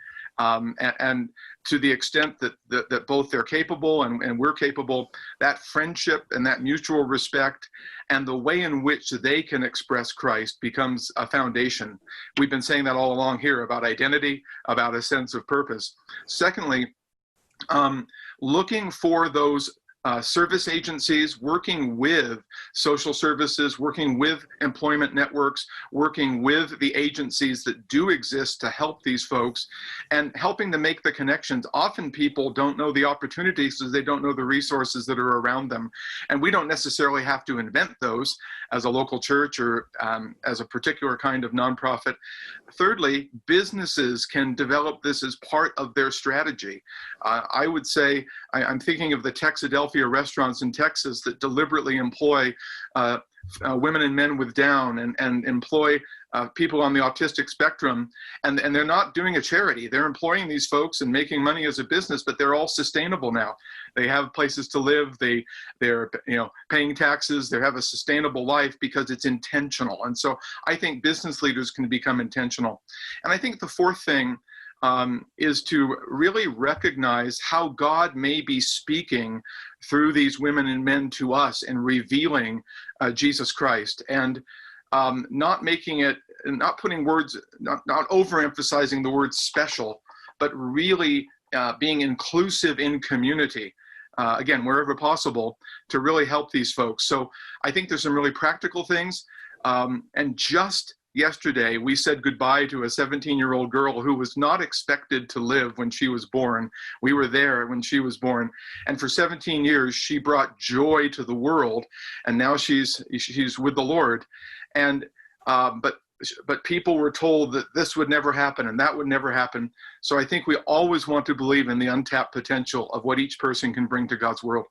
S4: And to the extent that both they're capable and we're capable, that friendship and that mutual respect and the way in which they can express Christ becomes a foundation. We've been saying that all along here about identity, about a sense of purpose. Secondly, looking for those service agencies, working with social services, working with employment networks, working with the agencies that do exist to help these folks and helping to make the connections. Often people don't know the opportunities because they don't know the resources that are around them. And we don't necessarily have to invent those as a local church or as a particular kind of nonprofit. Thirdly, businesses can develop this as part of their strategy. I would say, I'm thinking of the Texadelphia restaurants in Texas that deliberately employ women and men with Down and employ people on the autistic spectrum, and they're not doing a charity. They're employing these folks and making money as a business, but they're all sustainable now. They have places to live. They're paying taxes. They have a sustainable life because it's intentional. And so I think business leaders can become intentional. And I think the 4th thing is to really recognize how God may be speaking through these women and men to us and revealing Jesus Christ, and not making it, not putting words, not overemphasizing the word special, but really being inclusive in community. Again, wherever possible, to really help these folks. So I think there's some really practical things. And just yesterday, we said goodbye to a 17-year-old girl who was not expected to live when she was born. We were there when she was born. And for 17 years, she brought joy to the world. And now she's with the Lord. And but people were told that this would never happen and that would never happen. So I think we always want to believe in the untapped potential of what each person can bring to God's world.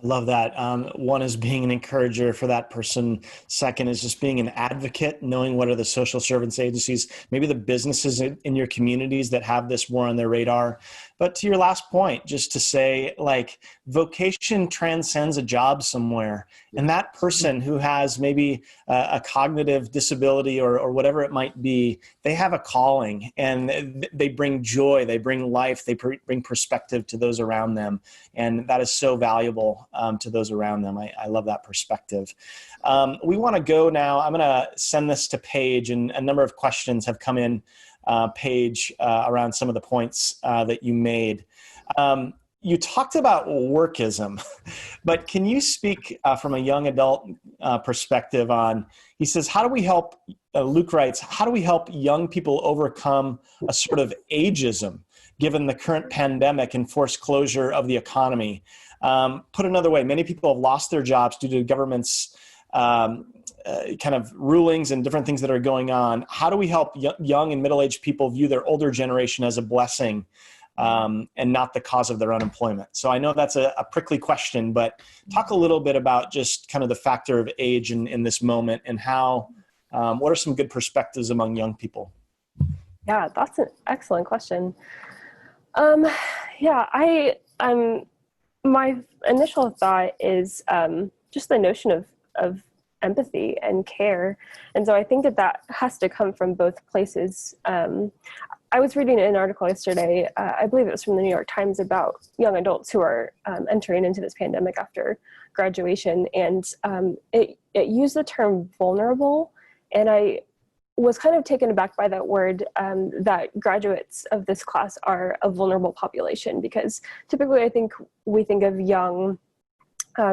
S1: I love that. One is being an encourager for that person. Second is just being an advocate, knowing what are the social service agencies, maybe the businesses in your communities that have this more on their radar. But to your last point, just to say, like, vocation transcends a job somewhere. And that person who has maybe a cognitive disability or whatever it might be, they have a calling and they bring joy, they bring life, they bring perspective to those around them. And that is so valuable to those around them. I love that perspective. We want to go now. I'm going to send this to Paige, and a number of questions have come in, Paige, around some of the points that you made. you talked about workism, but can you speak from a young adult perspective on, he says, how do we help, Luke writes, how do we help young people overcome a sort of ageism given the current pandemic and forced closure of the economy? Put another way, many people have lost their jobs due to the government's kind of rulings and different things that are going on. How do we help young and middle-aged people view their older generation as a blessing and not the cause of their unemployment? So I know that's a prickly question, but talk a little bit about just kind of the factor of age in this moment and how, what are some good perspectives among young people?
S2: Yeah, that's an excellent question. My initial thought is just the notion of empathy and care. And so I think that has to come from both places. I was reading an article yesterday, I believe it was from the New York Times, about young adults who are entering into this pandemic after graduation. And it used the term vulnerable. And I was kind of taken aback by that word, that graduates of this class are a vulnerable population, because typically I think we think of young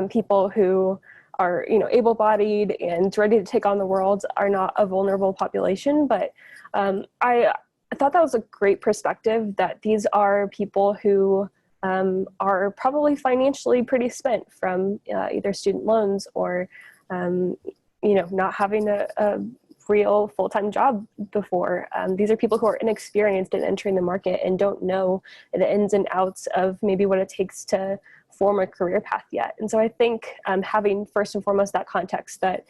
S2: people who are, able-bodied and ready to take on the world are not a vulnerable population. But I thought that was a great perspective, that these are people who are probably financially pretty spent from either student loans or, not having a real full-time job before. These are people who are inexperienced in entering the market and don't know the ins and outs of maybe what it takes to form a career path yet. And so I think having first and foremost that context that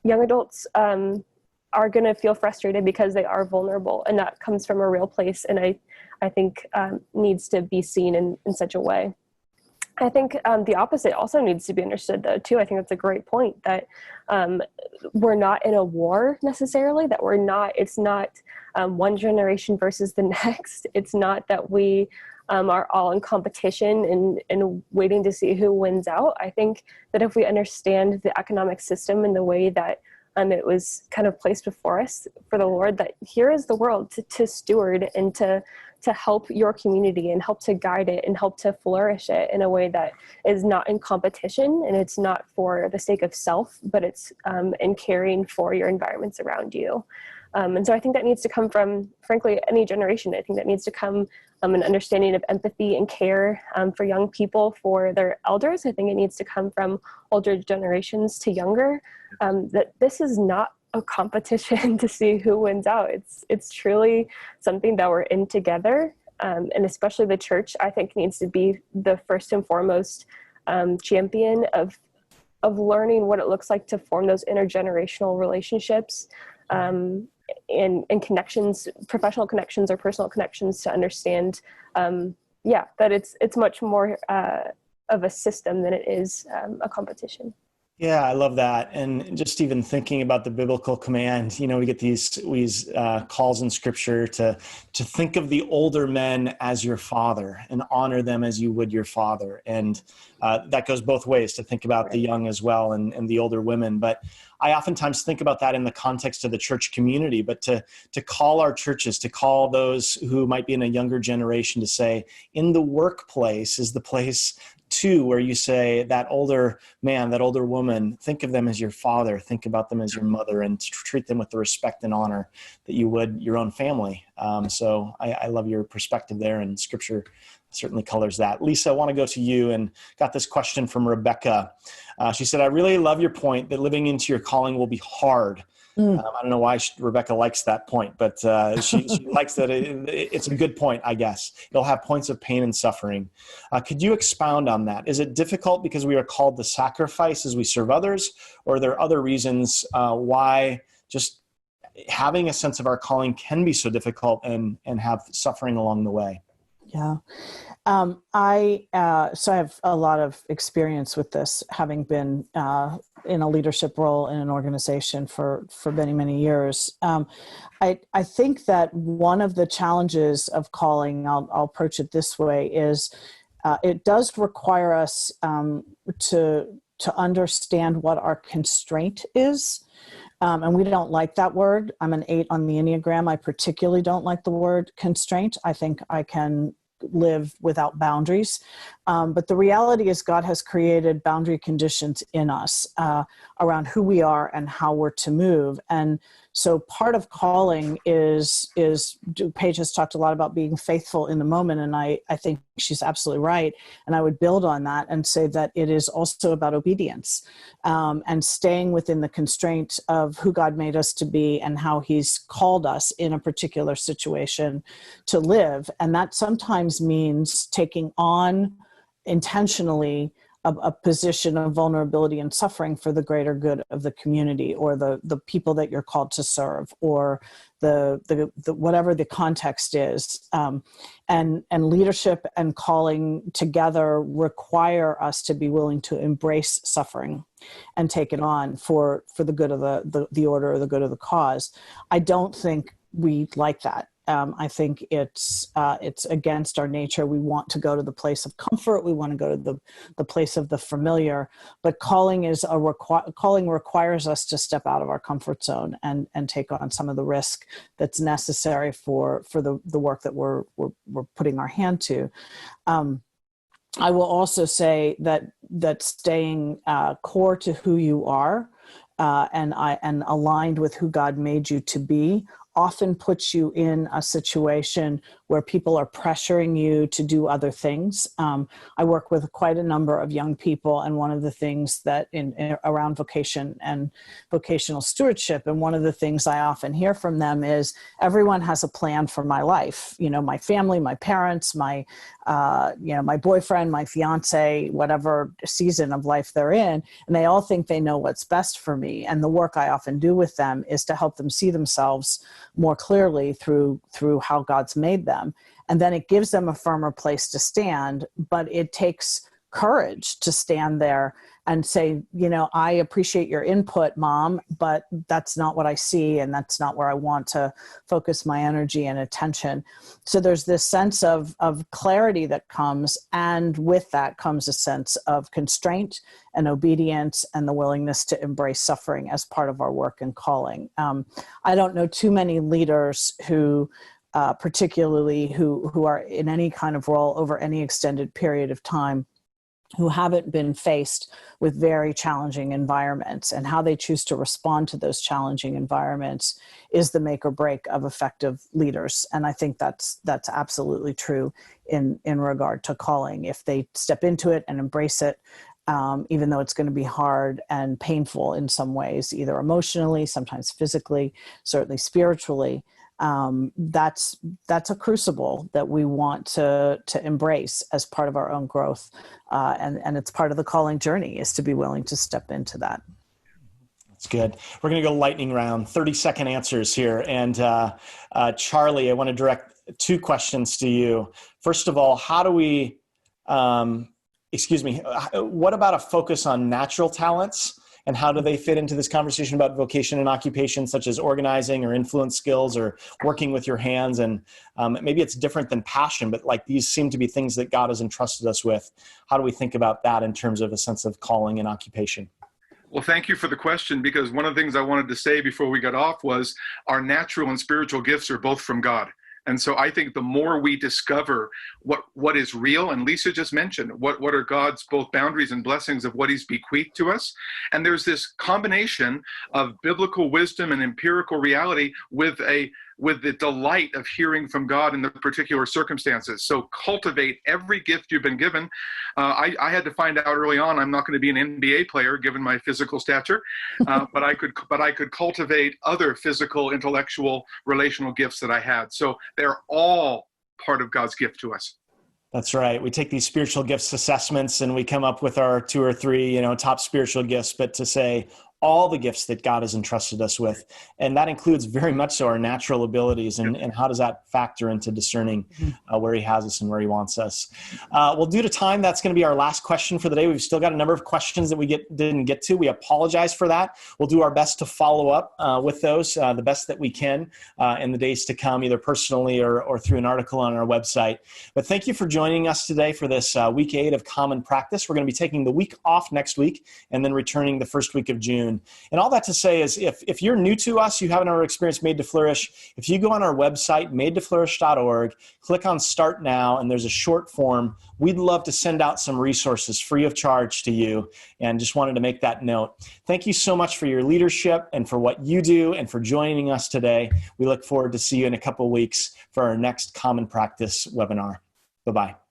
S2: young adults are going to feel frustrated because they are vulnerable, and that comes from a real place, and I think needs to be seen in such a way. I think the opposite also needs to be understood, though, too. I think that's a great point, that we're not in a war necessarily, that it's not one generation versus the next. It's not that we are all in competition and waiting to see who wins out. I think that if we understand the economic system in the way that it was kind of placed before us for the Lord, that here is the world to steward and to help your community and help to guide it and help to flourish it in a way that is not in competition, and it's not for the sake of self, but it's in caring for your environments around you. And so I think that needs to come from, frankly, any generation. I think that needs to come an understanding of empathy and care for young people, for their elders. I think it needs to come from older generations to younger, that this is not a competition to see who wins out. It's truly something that we're in together. And especially the church, I think, needs to be the first and foremost champion of learning what it looks like to form those intergenerational relationships, and connections, professional connections or personal connections, to understand, that it's much more of a system than it is a competition.
S1: Yeah, I love that. And just even thinking about the biblical command, we get these calls in scripture to think of the older men as your father and honor them as you would your father. And that goes both ways, to think about the young as well and the older women. But I oftentimes think about that in the context of the church community, but to call our churches, to call those who might be in a younger generation, to say, in the workplace is the place too, where you say, that older man, that older woman, think of them as your father, think about them as your mother, and treat them with the respect and honor that you would your own family. So I love your perspective there, and scripture certainly colors that. Lisa, I want to go to you, and got this question from Rebecca. She said, I really love your point that living into your calling will be hard. I don't know why Rebecca likes that point, but she likes that it's a good point, I guess. You'll have points of pain and suffering. Could you expound on that? Is it difficult because we are called to sacrifice as we serve others, or are there other reasons why just having a sense of our calling can be so difficult and have suffering along the way?
S3: Yeah. So I have a lot of experience with this, having been in a leadership role in an organization for many, many years. I think that one of the challenges of calling, I'll approach it this way, is it does require us to understand what our constraint is. And we don't like that word. I'm an 8 on the Enneagram. I particularly don't like the word constraint. I think I can live without boundaries. But the reality is God has created boundary conditions in us around who we are and how we're to move. And so part of calling is Paige has talked a lot about being faithful in the moment, and I think she's absolutely right. And I would build on that and say that it is also about obedience, and staying within the constraint of who God made us to be and how he's called us in a particular situation to live. And that sometimes means taking on intentionally a position of vulnerability and suffering for the greater good of the community, or the people that you're called to serve, or the whatever the context is. And leadership and calling together require us to be willing to embrace suffering and take it on for the good of the order, or the good of the cause. I don't think we like that. I think it's against our nature. We want to go to the place of comfort. We want to go to the place of the familiar. But calling requires us to step out of our comfort zone and take on some of the risk that's necessary for the work that we're putting our hand to. I will also say that staying core to who you are and aligned with who God made you to be often puts you in a situation where people are pressuring you to do other things. I work with quite a number of young people, and one of the things that around vocation and vocational stewardship, and one of the things I often hear from them is, everyone has a plan for my life. My family, my parents, my boyfriend, my fiance, whatever season of life they're in, and they all think they know what's best for me. And the work I often do with them is to help them see themselves more clearly through how God's made them. And then it gives them a firmer place to stand, but it takes courage to stand there and say, I appreciate your input, Mom, but that's not what I see, and that's not where I want to focus my energy and attention. So there's this sense of clarity that comes, and with that comes a sense of constraint and obedience and the willingness to embrace suffering as part of our work and calling. I don't know too many leaders who particularly who are in any kind of role over any extended period of time, who haven't been faced with very challenging environments, and how they choose to respond to those challenging environments is the make or break of effective leaders. And I think that's absolutely true in regard to calling. If they step into it and embrace it, even though it's going to be hard and painful in some ways, either emotionally, sometimes physically, certainly spiritually, that's a crucible that we want to embrace as part of our own growth, and it's part of the calling journey, is to be willing to step into that.
S1: That's good. We're going to go lightning round, 30-second answers here. And Charlie, I want to direct two questions to you. First of all, how do we, what about a focus on natural talents? And how do they fit into this conversation about vocation and occupation, such as organizing or influence skills or working with your hands? And maybe it's different than passion, but these seem to be things that God has entrusted us with. How do we think about that in terms of a sense of calling and occupation?
S4: Well, thank you for the question, because one of the things I wanted to say before we got off was our natural and spiritual gifts are both from God. And so I think the more we discover what is real, and Lisa just mentioned, what are God's both boundaries and blessings of what he's bequeathed to us. And there's this combination of biblical wisdom and empirical reality with the delight of hearing from God in the particular circumstances. So cultivate every gift you've been given. I had to find out early on I'm not going to be an NBA player given my physical stature, but I could cultivate other physical, intellectual, relational gifts that I had. So they're all part of God's gift to us.
S1: That's right. We take these spiritual gifts assessments and we come up with our 2 or 3, top spiritual gifts, but to say all the gifts that God has entrusted us with. And that includes very much so our natural abilities. And how does that factor into discerning where he has us and where he wants us? Well, due to time, that's going to be our last question for the day. We've still got a number of questions that we didn't get to. We apologize for that. We'll do our best to follow up with those the best that we can in the days to come, either personally or through an article on our website. But thank you for joining us today for this week 8 of Common Practice. We're going to be taking the week off next week and then returning the first week of June. soon. And all that to say is if you're new to us, you haven't ever experienced Made to Flourish, if you go on our website, madetoflourish.org, click on Start Now, and there's a short form, we'd love to send out some resources free of charge to you, and just wanted to make that note. Thank you so much for your leadership and for what you do and for joining us today. We look forward to see you in a couple of weeks for our next Common Practice webinar. Bye-bye.